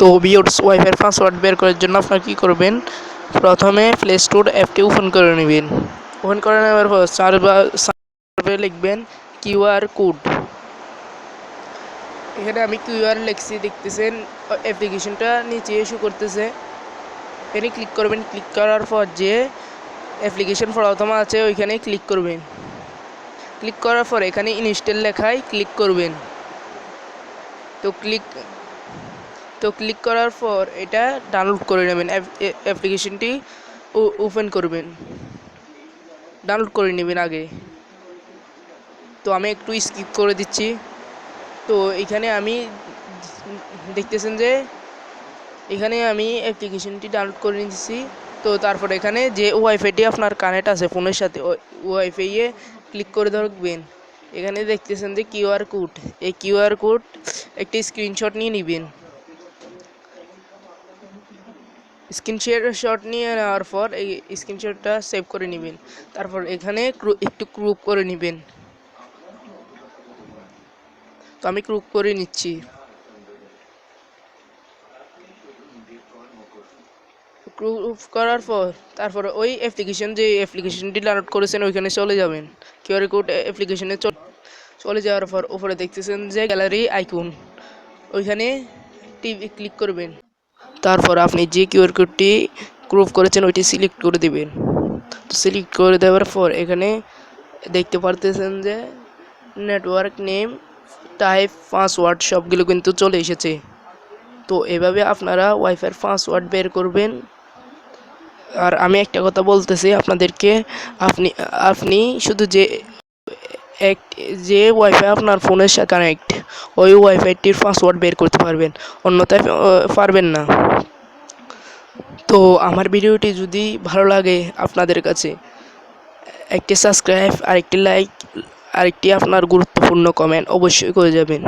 তো viewers, wifi password বের করার জন্য আপনারা কী করবেন, প্রথমে প্লে স্টোর অ্যাপটি ওপেন করে নেবেন। ওপেন করে নেওয়ার পর সার্ভে লিখবেন কিউআর কোড। এখানে আমি কিউআর লিখছি, দেখতেছেন অ্যাপ্লিকেশনটা নিচে ইস্যু করতেছে। এখানে ক্লিক করবেন। ক্লিক করার পর যে অ্যাপ্লিকেশন প্রথম আছে ওইখানে ক্লিক করবেন। ক্লিক করার পর এখানে ইনস্টল লেখায় ক্লিক করবেন। তো ক্লিক করার পর এটা ডাউনলোড করে নেবেন। অ্যাপ্লিকেশনটি ওপেন করবেন, ডাউনলোড করে নেবেন আগে। তো আমি একটু স্কিপ করে দিচ্ছি। তো এখানে আমি দেখতেছেন যে এখানে আমি অ্যাপ্লিকেশনটি ডাউনলোড করে নিয়েছি। তো তারপর এখানে যে ওয়াইফাইটি আপনার কানেক্ট আছে ফোনের সাথে, ওয়াইফাইয়ে ক্লিক করে ধরবেন। এখানে দেখতেছেন যে কিউআর কোড, এই কিউআর কোড একটি স্ক্রিনশট নিয়ে নেবেন। স্ক্রিনশট নিয়ে নেওয়ার পর এই স্ক্রিনশটটা সেভ করে নেবেন। তারপর এখানে একটু ক্রপ করে নেবেন। তো আমি ক্রপ করে নিচ্ছি। ক্রপ করার পর তারপর ওই যে অ্যাপ্লিকেশনটি ডাউনলোড করেছেন ওইখানে চলে যাবেন। কিউআর কোড অ্যাপ্লিকেশনে চলে যাওয়ার পর উপরে দেখতেছেন যে গ্যালারি আইকন, ওইখানে ক্লিক করবেন। তারপর আপনি যে কিউআর কোডটি ক্রপ করেছেন ওইটি সিলেক্ট করে দেবেন। তো সিলেক্ট করে দেওয়ার পর এখানে দেখতে পারতেছেন যে নেটওয়ার্ক নেম, টাইপ, পাসওয়ার্ড সবগুলো কিন্তু চলে এসেছে। তো এভাবে আপনারা ওয়াইফাইয়ের পাসওয়ার্ড বের করবেন। আর আমি একটা কথা বলতেছি আপনাদেরকে, আপনি শুধু যে ওয়াইফাই আপনার ফোনের সাথে কানেক্ট, ওই ওয়াইফাইটির পাসওয়ার্ড বের করতে পারবেন, অন্যথায় পারবেন না। তো আমার ভিডিওটি যদি ভালো লাগে আপনাদের কাছে, একটি সাবস্ক্রাইব, আরেকটি লাইক, আরেকটি আপনার গুরুত্বপূর্ণ কমেন্ট অবশ্যই করে যাবেন।